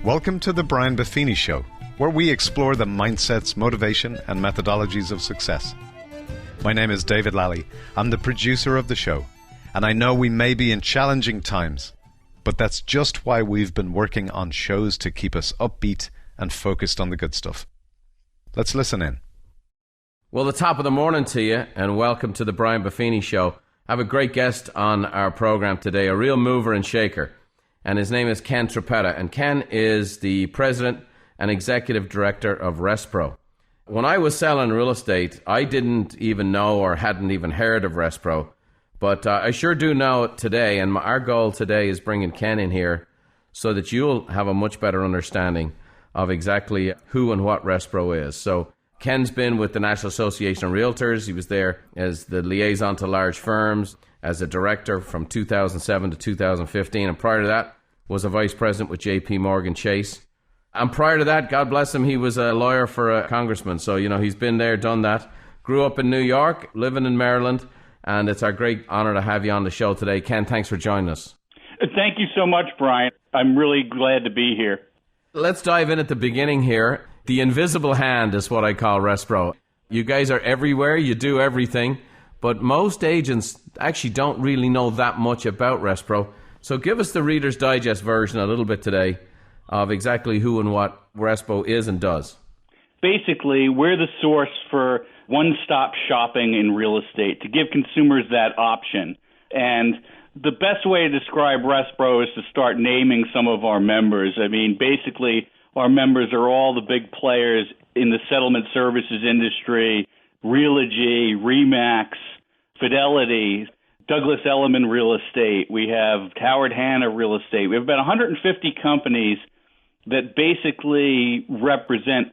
Welcome to the Brian Buffini Show, where we explore the mindsets, motivation, and methodologies of success. My name is David Lally. I'm the producer of the show, and I know we may be in challenging times, but that's just why we've been working on shows to keep us upbeat and focused on the good stuff. Let's listen in. Well, the top of the morning to you, and welcome to the Brian Buffini Show. I have a great guest on our program today, a real mover and shaker, and his name is Ken Trepeta, and Ken is the president and executive director of RESPRO. When I was selling real estate, I didn't even know or hadn't even heard of RESPRO, but I sure do know it today, and our goal today is bringing Ken in here so that you'll have a much better understanding of exactly who and what RESPRO is. So Ken's been with the National Association of Realtors. He was there as the liaison to large firms, as a director from 2007 to 2015, and prior to that was a vice president with JP Morgan Chase. And prior to that, God bless him, he was a lawyer for a congressman. So, he's been there, done that. Grew up in New York, living in Maryland, and it's our great honor to have you on the show today. Ken, thanks for joining us. Thank you so much, Brian. I'm really glad to be here. Let's dive in at the beginning here. The invisible hand is what I call RESPRO. You guys are everywhere, you do everything, but most agents actually don't really know that much about RESPRO. So give us the Reader's Digest version a little bit today of exactly who and what RESPRO is and does. Basically, we're the source for one-stop shopping in real estate, to give consumers that option. And the best way to describe RESPRO is to start naming some of our members. I mean, basically, our members are all the big players in the settlement services industry: Realogy, Remax, Fidelity, Douglas Elliman Real Estate. We have Howard Hanna Real Estate. We have about 150 companies that basically represent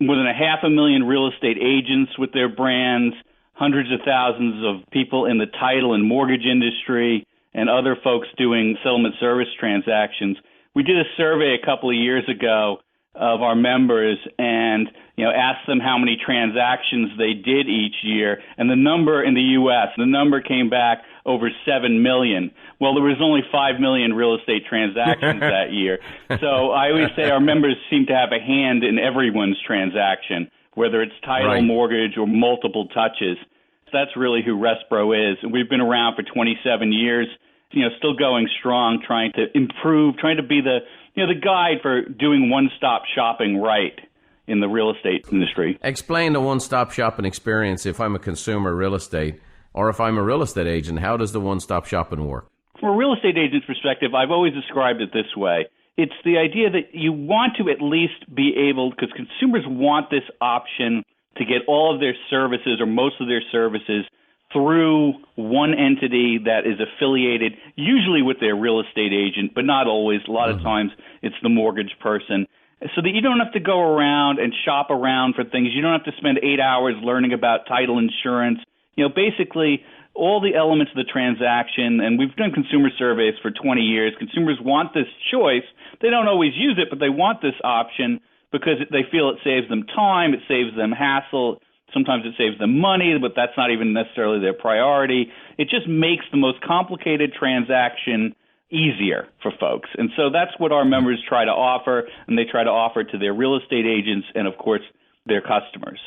more than 500,000 real estate agents with their brands, hundreds of thousands of people in the title and mortgage industry, and other folks doing settlement service transactions. We did a survey a couple of years ago of our members and asked them how many transactions they did each year, and the number in the U.S., the number came back over 7 million. Well, there was only 5 million real estate transactions that year. So I always say our members seem to have a hand in everyone's transaction, whether it's title, right, mortgage, or multiple touches. So that's really who RESPRO is. We've been around for 27 years, still going strong, trying to improve, trying to be the guide for doing one-stop shopping right in the real estate industry. Explain the one-stop shopping experience if I'm a consumer real estate or if I'm a real estate agent. How does the one-stop shopping work? From a real estate agent's perspective, I've always described it this way. It's the idea that you want to at least be able, because consumers want this option to get all of their services or most of their services through one entity that is affiliated, usually with their real estate agent, but not always. A lot of times it's the mortgage person. So that you don't have to go around and shop around for things. You don't have to spend 8 hours learning about title insurance. Basically all the elements of the transaction, and we've done consumer surveys for 20 years. Consumers want this choice. They don't always use it, but they want this option because they feel it saves them time, it saves them hassle. Sometimes it saves them money, but that's not even necessarily their priority. It just makes the most complicated transaction easier for folks. And so that's what our members try to offer, and they try to offer to their real estate agents and, of course, their customers.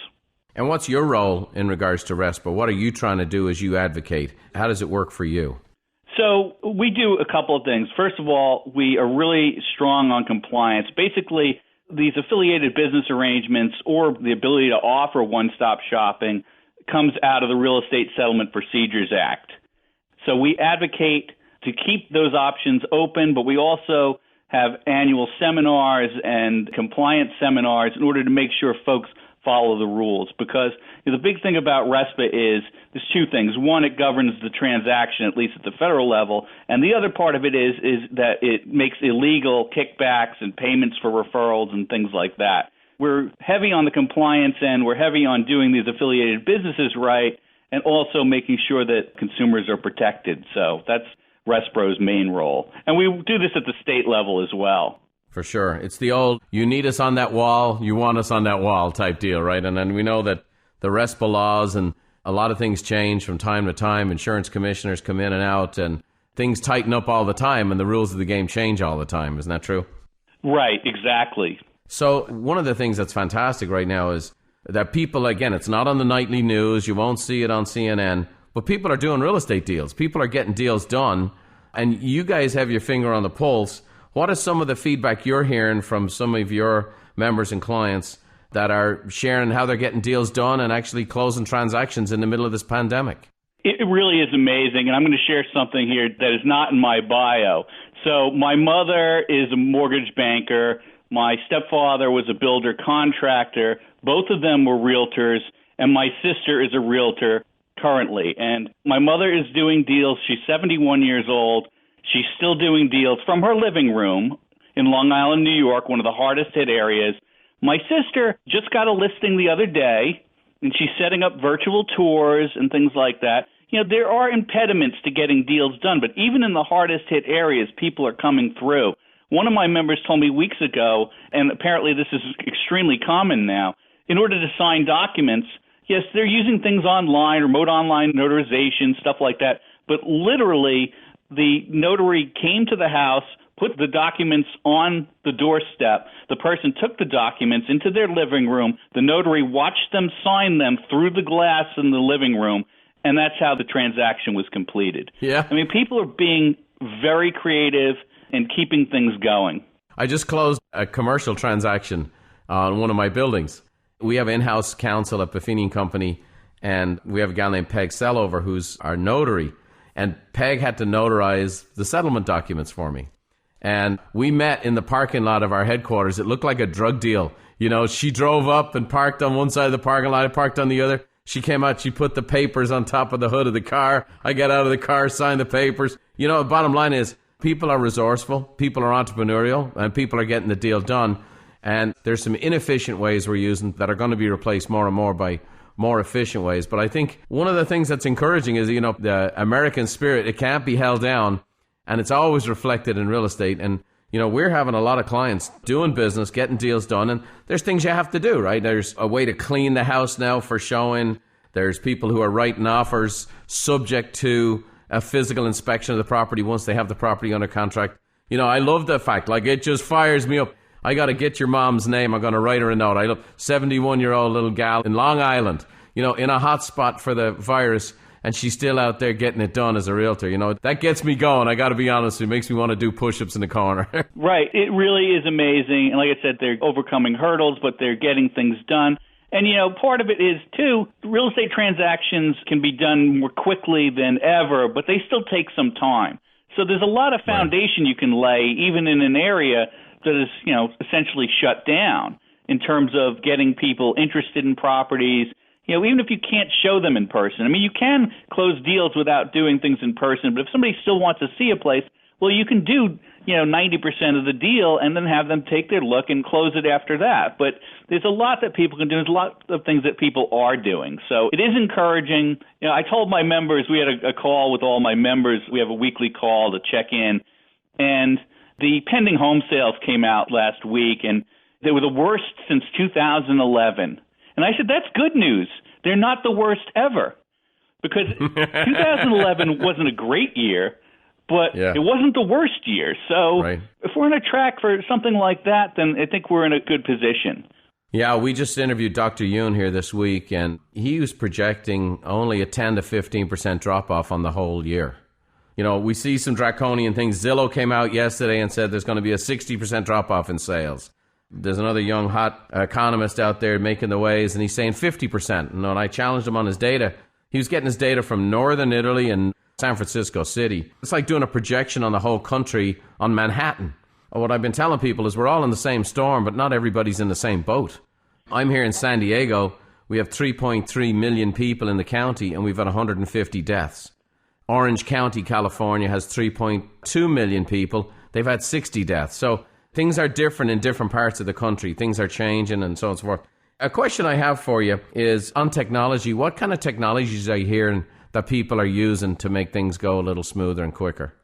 And what's your role in regards to RESPRO? What are you trying to do as you advocate? How does it work for you? So we do a couple of things. First of all, we are really strong on compliance. Basically, these affiliated business arrangements or the ability to offer one-stop shopping comes out of the Real Estate Settlement Procedures Act. So we advocate to keep those options open, but we also have annual seminars and compliance seminars in order to make sure folks follow the rules. Because the big thing about RESPA is there's two things. One, it governs the transaction, at least at the federal level. And the other part of it is that it makes illegal kickbacks and payments for referrals and things like that. We're heavy on the compliance end. We're heavy on doing these affiliated businesses right and also making sure that consumers are protected. So that's RESPRO's main role. And we do this at the state level as well. For sure. It's the old, you need us on that wall, you want us on that wall type deal, right? And then we know that the RESPA laws and a lot of things change from time to time. Insurance commissioners come in and out, and things tighten up all the time, and the rules of the game change all the time. Isn't that true? Right, exactly. So one of the things that's fantastic right now is that people, again, it's not on the nightly news, you won't see it on CNN, but people are doing real estate deals. People are getting deals done, and you guys have your finger on the pulse. What is some of the feedback you're hearing from some of your members and clients that are sharing how they're getting deals done and actually closing transactions in the middle of this pandemic? It really is amazing, and I'm going to share something here that is not in my bio. So my mother is a mortgage banker. My stepfather was a builder contractor. Both of them were realtors, and my sister is a realtor currently. And my mother is doing deals. She's 71 years old. She's still doing deals from her living room in Long Island, New York, one of the hardest hit areas. My sister just got a listing the other day, and she's setting up virtual tours and things like that. You know, there are impediments to getting deals done, but even in the hardest hit areas, people are coming through. One of my members told me weeks ago, and apparently this is extremely common now, in order to sign documents, yes, they're using things online, remote online notarization, stuff like that, but literally the notary came to the house, put the documents on the doorstep. The person took the documents into their living room. The notary watched them sign them through the glass in the living room, and that's how the transaction was completed. Yeah. I mean, people are being very creative and keeping things going. I just closed a commercial transaction on one of my buildings. We have in-house counsel at Buffini and Company, and we have a guy named Peg Sellover who's our notary. And Peg had to notarize the settlement documents for me. And we met in the parking lot of our headquarters. It looked like a drug deal. You know, she drove up and parked on one side of the parking lot. I parked on the other. She came out, she put the papers on top of the hood of the car. I got out of the car, signed the papers. You know, the bottom line is people are resourceful, people are entrepreneurial, and people are getting the deal done. And there's some inefficient ways we're using that are going to be replaced more and more by more efficient ways. But I think one of the things that's encouraging is, you know, the American spirit, it can't be held down, and it's always reflected in real estate. And, you know, we're having a lot of clients doing business, getting deals done, and there's things you have to do, right? There's a way to clean the house now for showing. There's people who are writing offers subject to a physical inspection of the property once they have the property under contract. You know, I love the fact, like, it just fires me up. I got to get your mom's name. I'm going to write her a note. I love 71-year-old little gal in Long Island, you know, in a hot spot for the virus, and she's still out there getting it done as a realtor. You know, that gets me going. I got to be honest. It makes me want to do push-ups in the corner. Right. It really is amazing. And like I said, they're overcoming hurdles, but they're getting things done. And, you know, part of it is, too, real estate transactions can be done more quickly than ever, but they still take some time. So there's a lot of foundation you can lay, even in an area that is, you know, essentially shut down in terms of getting people interested in properties. You know, even if you can't show them in person. I mean, you can close deals without doing things in person, but if somebody still wants to see a place, well, you can do, you know, 90% of the deal and then have them take their look and close it after that. But there's a lot that people can do. There's a lot of things that people are doing. So it is encouraging. You know, I told my members, we had a call with all my members. We have a weekly call to check in. And the pending home sales came out last week, and they were the worst since 2011. And I said, that's good news. They're not the worst ever. Because 2011 wasn't a great year, but it wasn't the worst year. So if we're on a track for something like that, then I think we're in a good position. Yeah, we just interviewed Dr. Yoon here this week, and he was projecting only a 10 to 15% drop-off on the whole year. You know, we see some draconian things. Zillow came out yesterday and said there's going to be a 60% drop-off in sales. There's another young, hot economist out there making the waves, and he's saying 50%. And when I challenged him on his data, he was getting his data from northern Italy and San Francisco City. It's like doing a projection on the whole country on Manhattan. What I've been telling people is we're all in the same storm, but not everybody's in the same boat. I'm here in San Diego. We have 3.3 million people in the county, and we've had 150 deaths. Orange County, California, has 3.2 million people. They've had 60 deaths. So things are different in different parts of the country. Things are changing and so on and so forth. A question I have for you is on technology. What kind of technologies are you hearing that people are using to make things go a little smoother and quicker?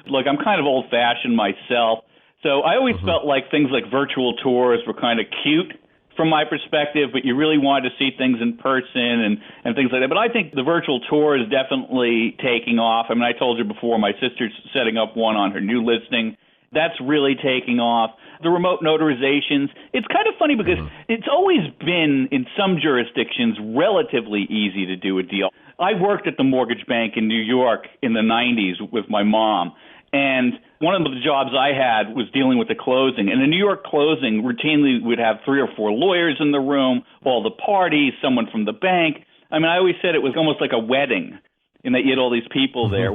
Look, I'm kind of old-fashioned myself. So I always felt like things like virtual tours were kind of cute from my perspective, but you really wanted to see things in person and things like that. But I think the virtual tour is definitely taking off. I mean, I told you before, my sister's setting up one on her new listing, That's really taking off. The remote notarizations, it's kind of funny because it's always been, in some jurisdictions, relatively easy to do a deal. I worked at the mortgage bank in New York in the 90s with my mom, and one of the jobs I had was dealing with the closing. And the New York closing routinely would have 3 or 4 lawyers in the room, all the parties, someone from the bank. I mean, I always said it was almost like a wedding, and that you had all these people there.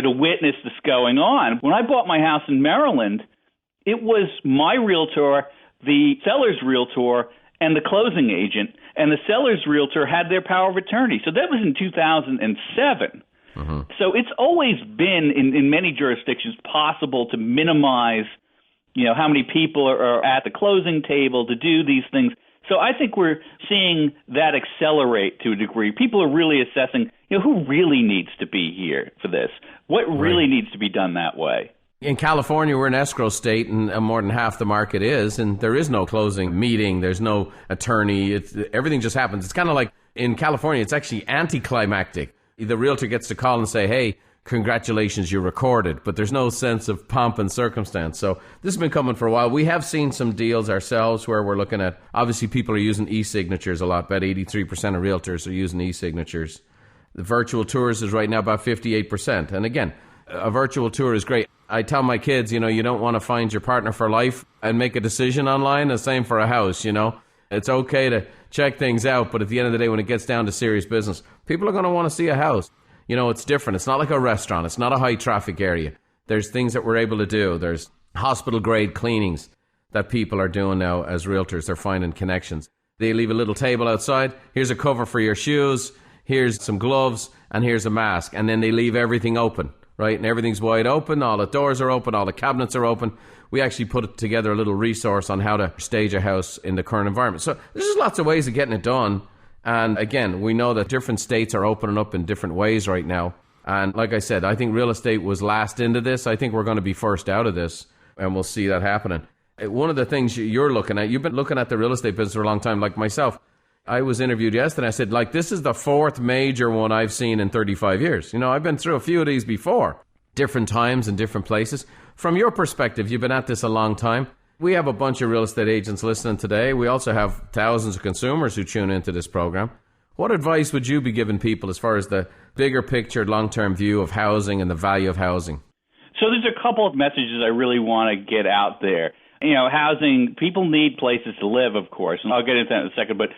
To witness this going on. When I bought my house in Maryland, it was my realtor, the seller's realtor, and the closing agent. And the seller's realtor had their power of attorney. So that was in 2007. So it's always been, in many jurisdictions, possible to minimize, how many people are at the closing table to do these things. So I think we're seeing that accelerate to a degree. People are really assessing, who really needs to be here for this? What really needs to be done that way? In California, we're an escrow state, and more than half the market is, and there is no closing meeting. There's no attorney. Everything just happens. It's kind of like in California, it's actually anticlimactic. The realtor gets to call and say, hey, congratulations, you're recorded. But there's no sense of pomp and circumstance. So this has been coming for a while. We have seen some deals ourselves where we're looking at, obviously people are using e-signatures a lot. About 83% of realtors are using e-signatures. The virtual tours is right now about 58%. And again, a virtual tour is great. I tell my kids, you don't want to find your partner for life and make a decision online. The same for a house, It's okay to check things out, but at the end of the day, when it gets down to serious business, people are going to want to see a house. It's different. It's not like a restaurant. It's not a high traffic area. There's things that we're able to do. There's hospital grade cleanings that people are doing now as realtors. They're finding connections. They leave a little table outside. Here's a cover for your shoes. Here's some gloves, and here's a mask. And then they leave everything open, right? And everything's wide open. All the doors are open. All the cabinets are open. We actually put together a little resource on how to stage a house in the current environment. So there's just lots of ways of getting it done. And again, we know that different states are opening up in different ways right now. And like I said, I think real estate was last into this. I think we're going to be first out of this, and we'll see that happening. One of the things you're looking at, you've been looking at the real estate business for a long time, like myself. I was interviewed yesterday. I said, this is the 4th major one I've seen in 35 years. I've been through a few of these before, different times and different places. From your perspective, you've been at this a long time. We have a bunch of real estate agents listening today. We also have thousands of consumers who tune into this program. What advice would you be giving people as far as the bigger picture, long-term view of housing and the value of housing? So there's a couple of messages I really want to get out there. Housing, people need places to live, of course, and I'll get into that in a second. But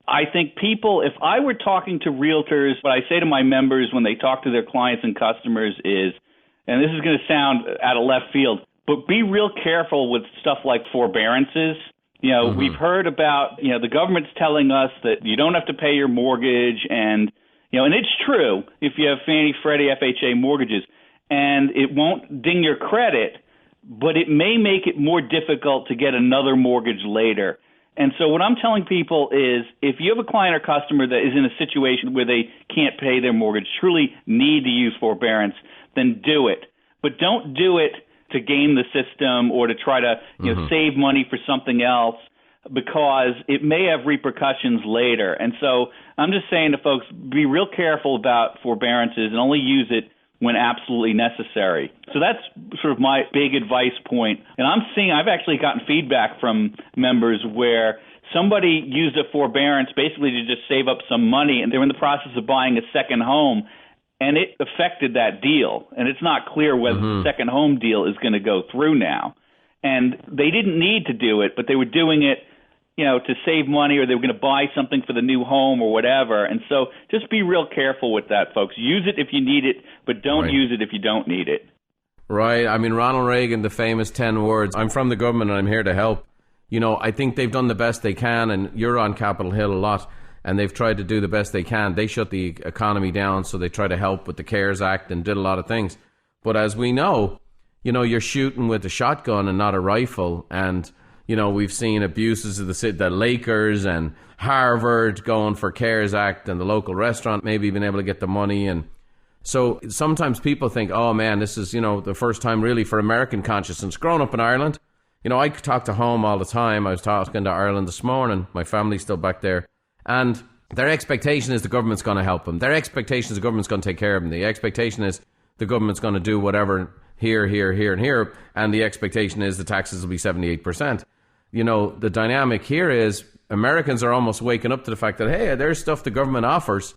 I think people, if I were talking to realtors, what I say to my members when they talk to their clients and customers is, and this is going to sound out of left field, but be real careful with stuff like forbearances. We've heard about, the government's telling us that you don't have to pay your mortgage, and it's true if you have Fannie, Freddie, FHA mortgages, and it won't ding your credit, but it may make it more difficult to get another mortgage later. And so what I'm telling people is if you have a client or customer that is in a situation where they can't pay their mortgage, truly need to use forbearance, then do it. But don't do it to game the system or to try to save money for something else, because it may have repercussions later. And so I'm just saying to folks, be real careful about forbearances and only use it when absolutely necessary. So that's sort of my big advice point. And I've actually gotten feedback from members where somebody used a forbearance basically to just save up some money, and they're in the process of buying a second home, and it affected that deal. And it's not clear whether the second home deal is going to go through now. And they didn't need to do it, but they were doing it, to save money, or they were going to buy something for the new home or whatever. And so just be real careful with that, folks. Use it if you need it, but don't use it if you don't need it. Right. I mean, Ronald Reagan, the famous 10 words, I'm from the government and I'm here to help. I think they've done the best they can, and you're on Capitol Hill a lot, and they've tried to do the best they can. They shut the economy down, so they try to help with the CARES Act and did a lot of things. But as we know, you're shooting with a shotgun and not a rifle, and we've seen abuses of the Lakers and Harvard going for CARES Act, and the local restaurant maybe being able to get the money. And so sometimes people think, oh man, this is, the first time really for American consciousness. Growing up in Ireland, I talk to home all the time. I was talking to Ireland this morning. My family's still back there. And their expectation is the government's going to help them. Their expectation is the government's going to take care of them. The expectation is the government's going to do whatever here, and here, and the expectation is the taxes will be 78%. The dynamic here is Americans are almost waking up to the fact that, hey, there's stuff the government offers,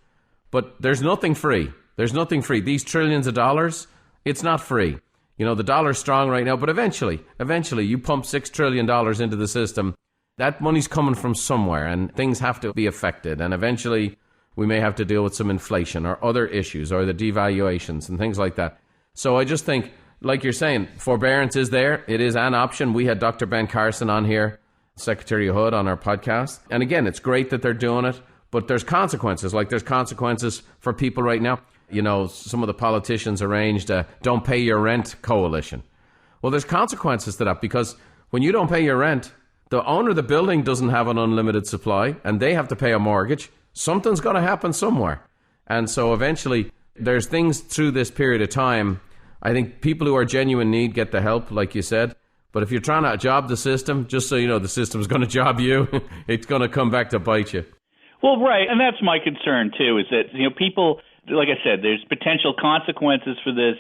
but there's nothing free. There's nothing free. These trillions of dollars, it's not free. The dollar's strong right now, but eventually, you pump $6 trillion into the system. That money's coming from somewhere, and things have to be affected. And eventually, we may have to deal with some inflation or other issues or the devaluations and things like that. So I just think, like you're saying, forbearance is there. It is an option. We had Dr. Ben Carson on here, Secretary Hood, on our podcast. And again, it's great that they're doing it, but there's consequences. Like there's consequences for people right now. Some of the politicians arranged a Don't Pay Your Rent coalition. Well, there's consequences to that, because when you don't pay your rent, the owner of the building doesn't have an unlimited supply and they have to pay a mortgage. Something's going to happen somewhere. And so eventually there's things through this period of time. I think people who are genuine need get the help, like you said. But if you're trying to job the system, just so you know, the system's going to job you. It's going to come back to bite you. Well, right. And that's my concern, too, is that, people, like I said, there's potential consequences for this.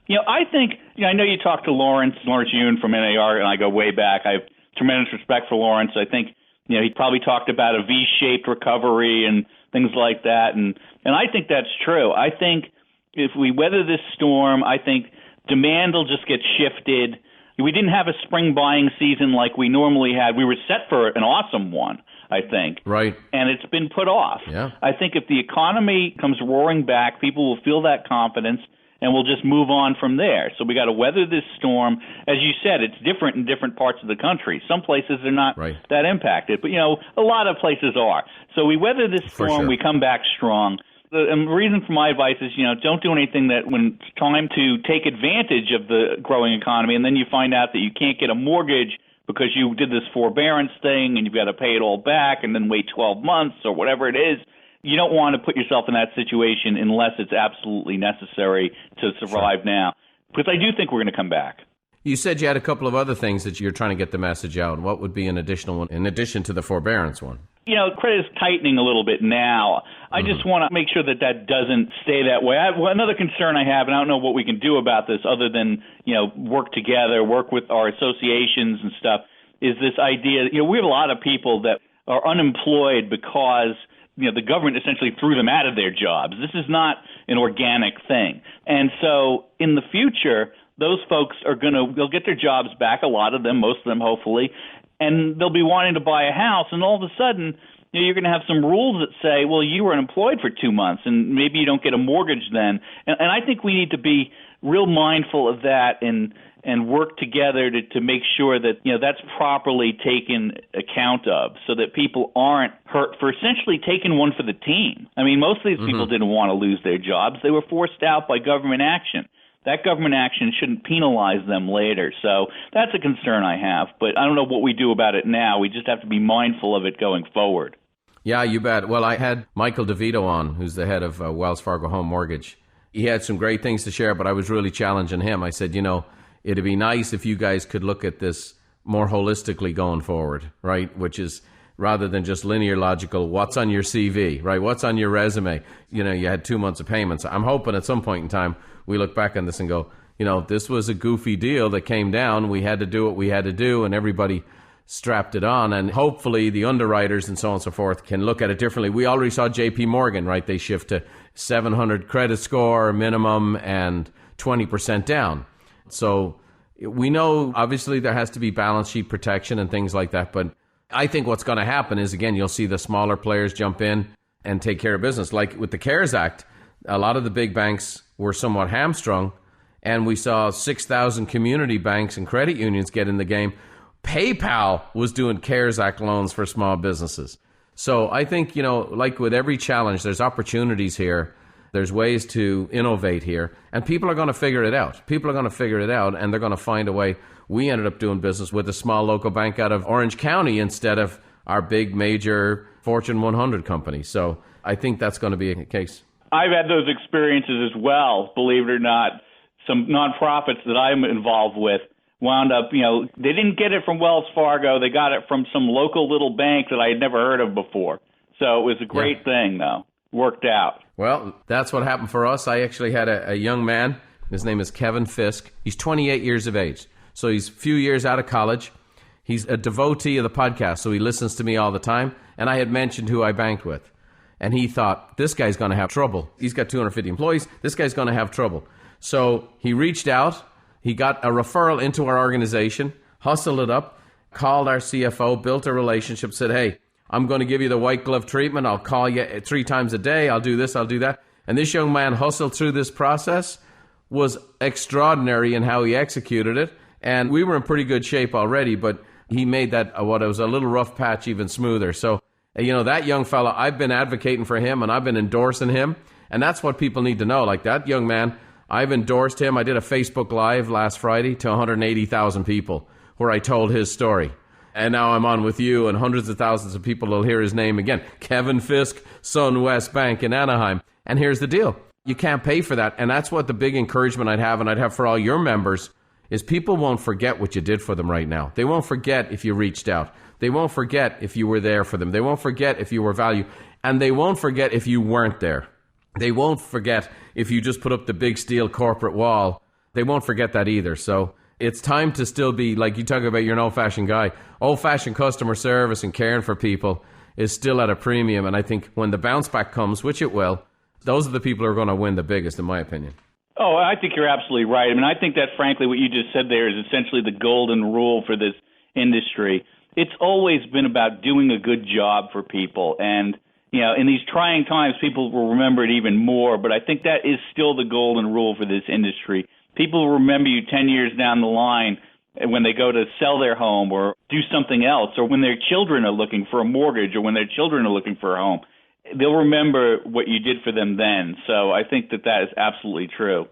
I think, I know you talked to Lawrence Yun from NAR, and I go way back. I have tremendous respect for Lawrence. I think, he probably talked about a V-shaped recovery and things like that. And I think that's true. I think if we weather this storm, I think demand will just get shifted. We didn't have a spring buying season like we normally had. We were set for an awesome one, I think. Right. And it's been put off. Yeah. I think if the economy comes roaring back, people will feel that confidence and we'll just move on from there. So we got to weather this storm. As you said, it's different in different parts of the country. Some places are not that impacted, but, a lot of places are. So we weather this storm, we come back strong. The reason for my advice is, don't do anything that when it's time to take advantage of the growing economy and then you find out that you can't get a mortgage because you did this forbearance thing and you've got to pay it all back and then wait 12 months or whatever it is. You don't want to put yourself in that situation unless it's absolutely necessary to survive now. Because I do think we're going to come back. You said you had a couple of other things that you're trying to get the message out. What would be an additional one in addition to the forbearance one? Credit is tightening a little bit now. I just want to make sure that doesn't stay that way. Another concern I have, and I don't know what we can do about this other than, work together, work with our associations and stuff, is this idea that, we have a lot of people that are unemployed because the government essentially threw them out of their jobs. This is not an organic thing. And so in the future, those folks they'll get their jobs back, a lot of them, most of them hopefully, and they'll be wanting to buy a house. And all of a sudden, you're going to have some rules that say, well, you were unemployed for 2 months and maybe you don't get a mortgage then. And I think we need to be real mindful of that and work together to make sure that that's properly taken account of, so that people aren't hurt for essentially taking one for the team. I mean, most of these people didn't want to lose their jobs. They were forced out by government action. That government action shouldn't penalize them later. So that's a concern I have. But I don't know what we do about it now. We just have to be mindful of it going forward. Yeah, you bet. Well, I had Michael DeVito on, who's the head of Wells Fargo Home Mortgage. He had some great things to share, but I was really challenging him. I said, it'd be nice if you guys could look at this more holistically going forward, right? Which is rather than just linear logical, what's on your CV, right? What's on your resume? You had 2 months of payments. I'm hoping at some point in time we look back on this and go, this was a goofy deal that came down. We had to do what we had to do, and everybody strapped it on. And hopefully the underwriters and so on and so forth can look at it differently. We already saw JP Morgan, right? They shift to 700 credit score minimum and 20% down. So we know, obviously, there has to be balance sheet protection and things like that. But I think what's going to happen is, again, you'll see the smaller players jump in and take care of business. Like with the CARES Act, a lot of the big banks were somewhat hamstrung, and we saw 6,000 community banks and credit unions get in the game. PayPal was doing CARES Act loans for small businesses. So I think, like with every challenge, there's opportunities here. There's ways to innovate here, and people are going to figure it out. People are going to figure it out, and they're going to find a way. We ended up doing business with a small local bank out of Orange County instead of our big major Fortune 100 company. So I think that's going to be a case. I've had those experiences as well, believe it or not. Some nonprofits that I'm involved with wound up, they didn't get it from Wells Fargo. They got it from some local little bank that I had never heard of before. So it was a great thing, though. Worked out. Well, that's what happened for us. I actually had a young man His name is Kevin Fisk. He's 28 years of age. So he's a few years out of college. He's a devotee of the podcast, so he listens to me all the time. And I had mentioned who I banked with. And he thought, this guy's going to have trouble. He's got 250 employees. This guy's going to have trouble. So he reached out. He got a referral into our organization, hustled it up, called our CFO, built a relationship, said, hey, I'm going to give you the white glove treatment. I'll call you 3 times a day. I'll do this, I'll do that. And this young man hustled through this process, was extraordinary in how he executed it. And we were in pretty good shape already, but he made that, what was a little rough patch, even smoother. So, that young fella, I've been advocating for him and I've been endorsing him. And that's what people need to know. Like that young man, I've endorsed him. I did a Facebook Live last Friday to 180,000 people where I told his story. And now I'm on with you, and hundreds of thousands of people will hear his name again. Kevin Fisk, SunWest Bank in Anaheim. And here's the deal. You can't pay for that. And that's what the big encouragement I'd have, and I'd have for all your members, is people won't forget what you did for them right now. They won't forget if you reached out. They won't forget if you were there for them. They won't forget if you were value. And they won't forget if you weren't there. They won't forget if you just put up the big steel corporate wall. They won't forget that either. So it's time to still be, like you talk about, you're an old-fashioned guy. Old-fashioned customer service and caring for people is still at a premium. And I think when the bounce back comes, which it will, those are the people who are going to win the biggest, in my opinion. Oh, I think you're absolutely right. I mean, I think that, frankly, what you just said there is essentially the golden rule for this industry. It's always been about doing a good job for people. And, in these trying times, people will remember it even more. But I think that is still the golden rule for this industry. People will remember you 10 years down the line when they go to sell their home or do something else, or when their children are looking for a mortgage, or when their children are looking for a home. They'll remember what you did for them then. So I think that is absolutely true.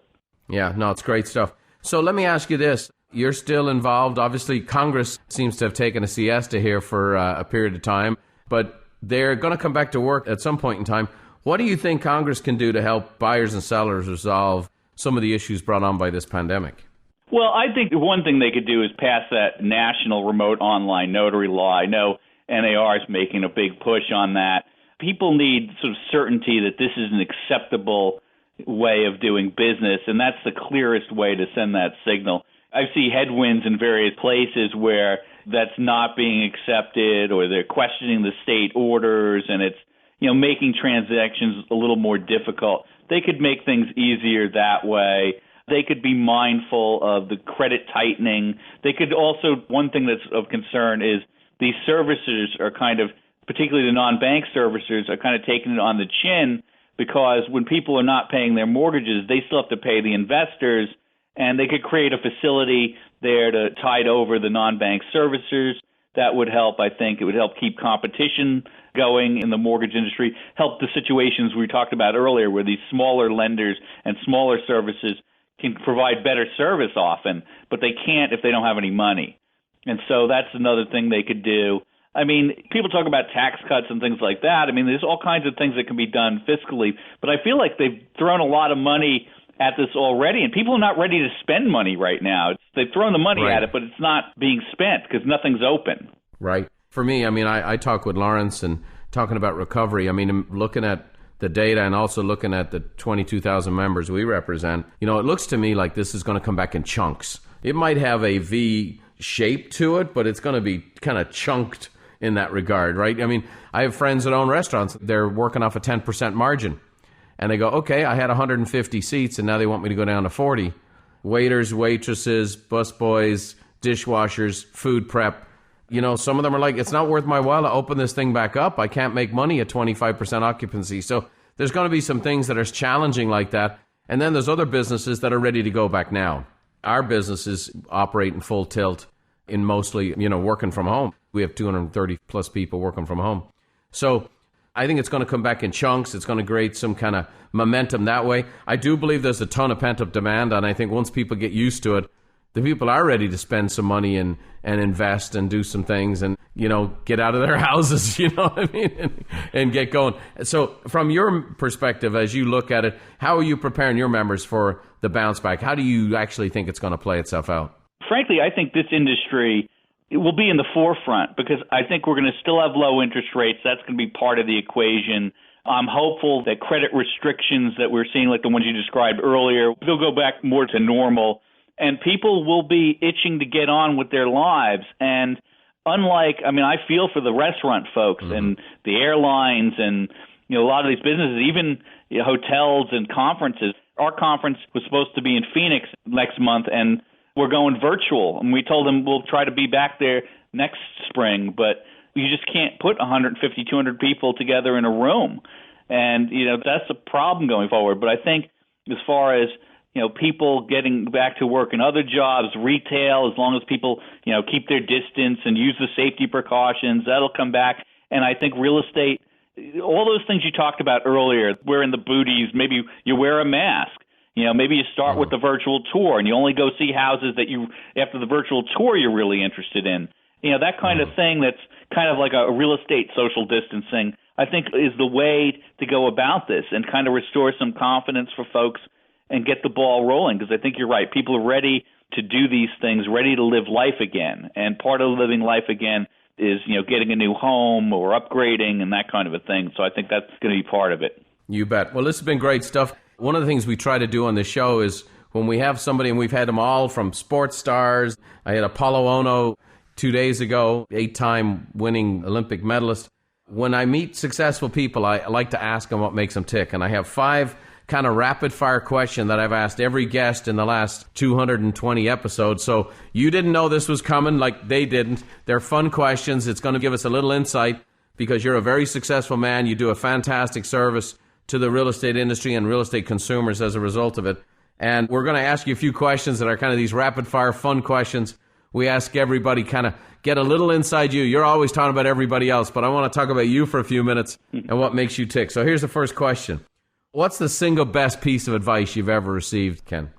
Yeah, no, it's great stuff. So let me ask you this. You're still involved. Obviously, Congress seems to have taken a siesta here for a period of time, but they're going to come back to work at some point in time. What do you think Congress can do to help buyers and sellers resolve some of the issues brought on by this pandemic? Well, I think one thing they could do is pass that national remote online notary law. I know NAR is making a big push on that. People need sort of certainty that this is an acceptable way of doing business, and that's the clearest way to send that signal. I see headwinds in various places where that's not being accepted, or they're questioning the state orders, and it's making transactions a little more difficult. They could make things easier that way. They could be mindful of the credit tightening. They could also, one thing that's of concern is these servicers are kind of, particularly the non-bank servicers, are kind of taking it on the chin, because when people are not paying their mortgages, they still have to pay the investors, and they could create a facility there to tide over the non-bank servicers. That would help, I think. It would help keep competition going in the mortgage industry, help the situations we talked about earlier where these smaller lenders and smaller services can provide better service often, but they can't if they don't have any money. And so that's another thing they could do. I mean, people talk about tax cuts and things like that. I mean, there's all kinds of things that can be done fiscally, but I feel like they've thrown a lot of money at this already, and people are not ready to spend money right now. They've thrown the money at it, but it's not being spent because nothing's open. Right. For me, I mean, I talk with Lawrence and talking about recovery. I mean, I'm looking at the data and also looking at the 22,000 members we represent. It looks to me like this is going to come back in chunks. It might have a V shape to it, but it's going to be kind of chunked in that regard, right? I mean, I have friends that own restaurants. They're working off a 10% margin. And they go, okay, I had 150 seats, and now they want me to go down to 40. Waiters, waitresses, busboys, dishwashers, food prep. Some of them are like, it's not worth my while to open this thing back up. I can't make money at 25% occupancy. So there's going to be some things that are challenging like that. And then there's other businesses that are ready to go back now. Our businesses operate in full tilt in mostly, working from home. We have 230 plus people working from home. So I think it's going to come back in chunks. It's going to create some kind of momentum that way. I do believe there's a ton of pent-up demand, and I think once people get used to it, the people are ready to spend some money and invest and do some things and, get out of their houses, and get going. So from your perspective, as you look at it, how are you preparing your members for the bounce back? How do you actually think it's going to play itself out? Frankly, I think this industry, it will be in the forefront because I think we're going to still have low interest rates. That's going to be part of the equation. I'm hopeful that credit restrictions that we're seeing, like the ones you described earlier, they'll go back more to normal, and people will be itching to get on with their lives. And I feel for the restaurant folks and the airlines and, a lot of these businesses, even hotels and conferences. Our conference was supposed to be in Phoenix next month, and we're going virtual. And we told them we'll try to be back there next spring, but you just can't put 150, 200 people together in a room. And, that's a problem going forward. But I think as far as, people getting back to work in other jobs, retail, as long as people, keep their distance and use the safety precautions, that'll come back. And I think real estate, all those things you talked about earlier, wearing the booties, maybe you wear a mask. Maybe you start with the virtual tour and you only go see houses that after the virtual tour, you're really interested in. That kind of thing that's kind of like a real estate social distancing, I think is the way to go about this and kind of restore some confidence for folks and get the ball rolling. Because I think you're right. People are ready to do these things, ready to live life again. And part of living life again is, getting a new home or upgrading and that kind of a thing. So I think that's going to be part of it. You bet. Well, this has been great stuff. One of the things we try to do on this show is when we have somebody, and we've had them all from sports stars. I had Apollo Ono 2 days ago, 8-time winning Olympic medalist. When I meet successful people, I like to ask them what makes them tick. And I have 5 kind of rapid-fire questions that I've asked every guest in the last 220 episodes. So you didn't know this was coming, like they didn't. They're fun questions. It's going to give us a little insight because you're a very successful man. You do a fantastic service to the real estate industry and real estate consumers as a result of it. And we're going to ask you a few questions that are kind of these rapid-fire fun questions. We ask everybody kind of get a little inside you. You're always talking about everybody else, but I want to talk about you for a few minutes and what makes you tick. So here's the first question. What's the single best piece of advice you've ever received, Ken?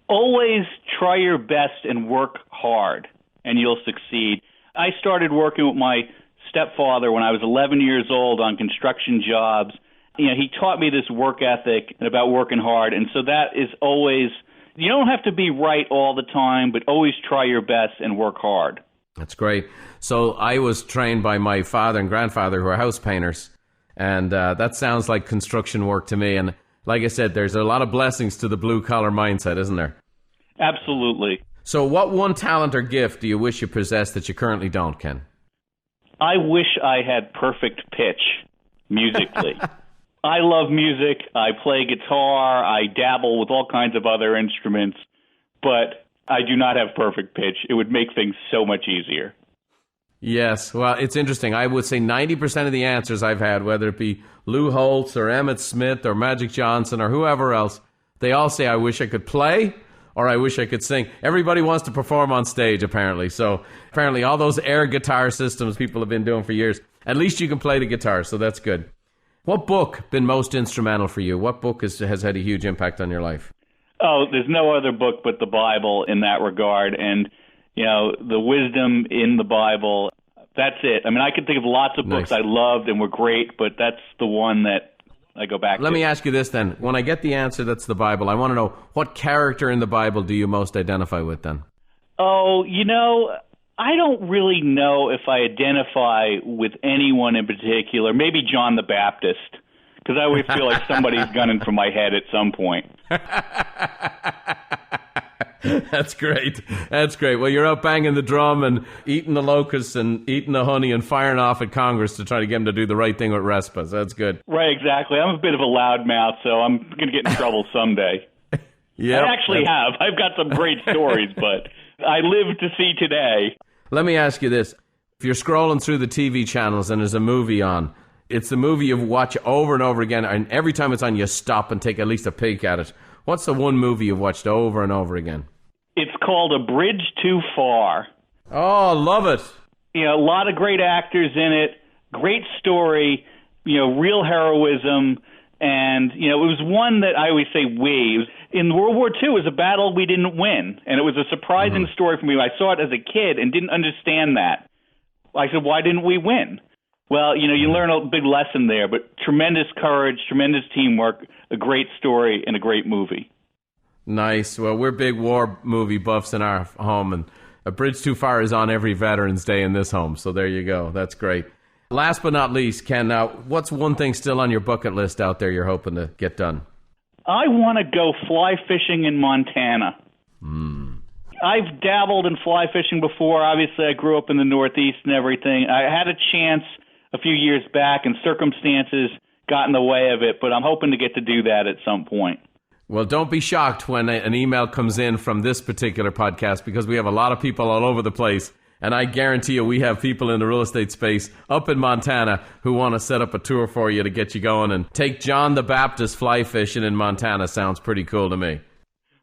Always try your best and work hard, and you'll succeed. I started working with my stepfather when I was 11 years old on construction jobs. He taught me this work ethic and about working hard, and so that is always, you don't have to be right all the time, but always try your best and work hard. That's great. So I was trained by my father and grandfather who are house painters, and that sounds like construction work to me. And like I said, there's a lot of blessings to the blue-collar mindset, isn't there? Absolutely. So what one talent or gift do you wish you possessed that you currently don't, Ken? I wish I had perfect pitch musically. I love music. I play guitar. I dabble with all kinds of other instruments, but I do not have perfect pitch. It would make things so much easier. Yes. Well, it's interesting. I would say 90% of the answers I've had, whether it be Lou Holtz or Emmett Smith or Magic Johnson or whoever else, they all say, I wish I could play or I wish I could sing. Everybody wants to perform on stage, apparently. So apparently all those air guitar systems people have been doing for years, at least you can play the guitar, so that's good. What book been most instrumental for you? What book has had a huge impact on your life? Oh, there's no other book but the Bible in that regard. And, the wisdom in the Bible, that's it. I mean, I could think of lots of books I loved and were great, but that's the one that I go back to. Let me ask you this then. When I get the answer that's the Bible, I want to know, what character in the Bible do you most identify with then? Oh, I don't really know if I identify with anyone in particular. Maybe John the Baptist, because I always feel like somebody's gunning for my head at some point. That's great. That's great. Well, you're out banging the drum and eating the locusts and eating the honey and firing off at Congress to try to get them to do the right thing with RESPRO. So that's good. Right, exactly. I'm a bit of a loudmouth, so I'm going to get in trouble someday. Yeah, I actually have. I've got some great stories, but I live to see today. Let me ask you this. If you're scrolling through the TV channels and there's a movie on, it's the movie you watch over and over again, and every time it's on, you stop and take at least a peek at it. What's the one movie you've watched over and over again? It's called A Bridge Too Far. Oh, love it. A lot of great actors in it, great story, real heroism, and, it was one that I always say we. In World War II, it was a battle we didn't win, and it was a surprising story for me. I saw it as a kid and didn't understand that. I said, why didn't we win? Well, you learn a big lesson there, but tremendous courage, tremendous teamwork, a great story, and a great movie. Nice. Well, we're big war movie buffs in our home, and A Bridge Too Far is on every Veterans Day in this home, so there you go. That's great. Last but not least, Ken, now, what's one thing still on your bucket list out there you're hoping to get done? I want to go fly fishing in Montana. I've dabbled in fly fishing before. Obviously, I grew up in the Northeast and everything. I had a chance a few years back, and circumstances got in the way of it, but I'm hoping to get to do that at some point. Well, don't be shocked when an email comes in from this particular podcast, because we have a lot of people all over the place. And I guarantee you we have people in the real estate space up in Montana who want to set up a tour for you to get you going. And take John the Baptist fly fishing in Montana sounds pretty cool to me.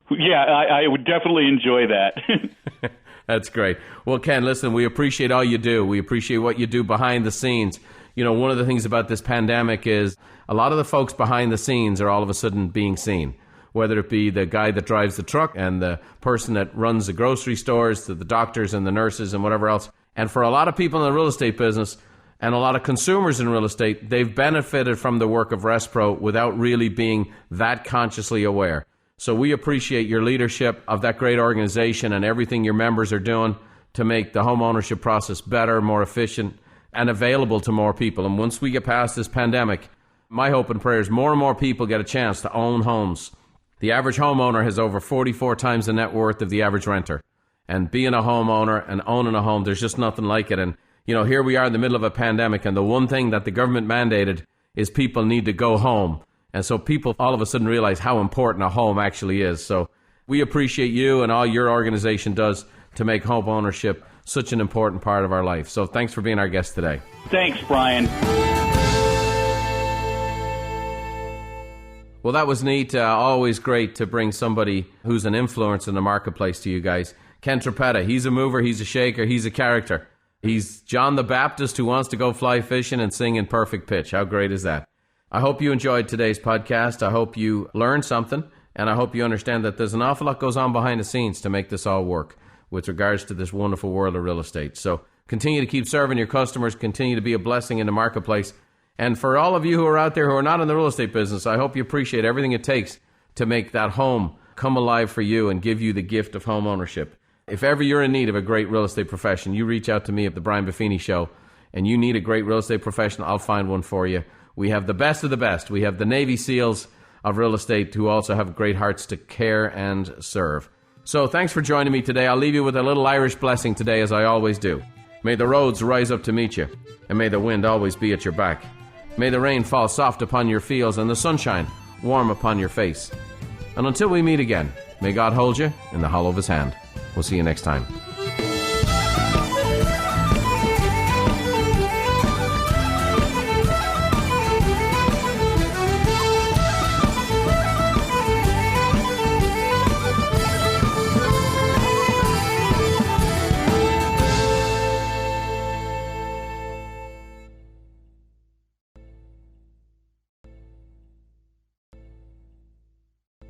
Yeah, I would definitely enjoy that. That's great. Well, Ken, listen, we appreciate all you do. We appreciate what you do behind the scenes. You know, one of the things about this pandemic is a lot of the folks behind the scenes are all of a sudden being seen. Whether it be the guy that drives the truck and the person that runs the grocery stores, to the doctors and the nurses and whatever else. And for a lot of people in the real estate business and a lot of consumers in real estate, they've benefited from the work of RESPRO without really being that consciously aware. So we appreciate your leadership of that great organization and everything your members are doing to make the home ownership process better, more efficient, and available to more people. And once we get past this pandemic, my hope and prayer is more and more people get a chance to own homes. The average homeowner has over 44 times the net worth of the average renter. And being a homeowner and owning a home, there's just nothing like it. And, you know, here we are in the middle of a pandemic, and the one thing that the government mandated is people need to go home. And so people all of a sudden realize how important a home actually is. So we appreciate you and all your organization does to make home ownership such an important part of our life. So thanks for being our guest today. Thanks, Brian. Well, that was neat. Always great to bring somebody who's an influence in the marketplace to you guys. Ken Trepeta, he's a mover, he's a shaker, he's a character. He's John the Baptist who wants to go fly fishing and sing in perfect pitch. How great is that? I hope you enjoyed today's podcast. I hope you learned something, and I hope you understand that there's an awful lot goes on behind the scenes to make this all work with regards to this wonderful world of real estate. So continue to keep serving your customers, continue to be a blessing in the marketplace. And for all of you who are out there who are not in the real estate business, I hope you appreciate everything it takes to make that home come alive for you and give you the gift of home ownership. If ever you're in need of a great real estate profession, you reach out to me at the Brian Buffini Show, and you need a great real estate professional, I'll find one for you. We have the best of the best. We have the Navy SEALs of real estate who also have great hearts to care and serve. So thanks for joining me today. I'll leave you with a little Irish blessing today, as I always do. May the roads rise up to meet you, and may the wind always be at your back. May the rain fall soft upon your fields and the sunshine warm upon your face. And until we meet again, may God hold you in the hollow of his hand. We'll see you next time.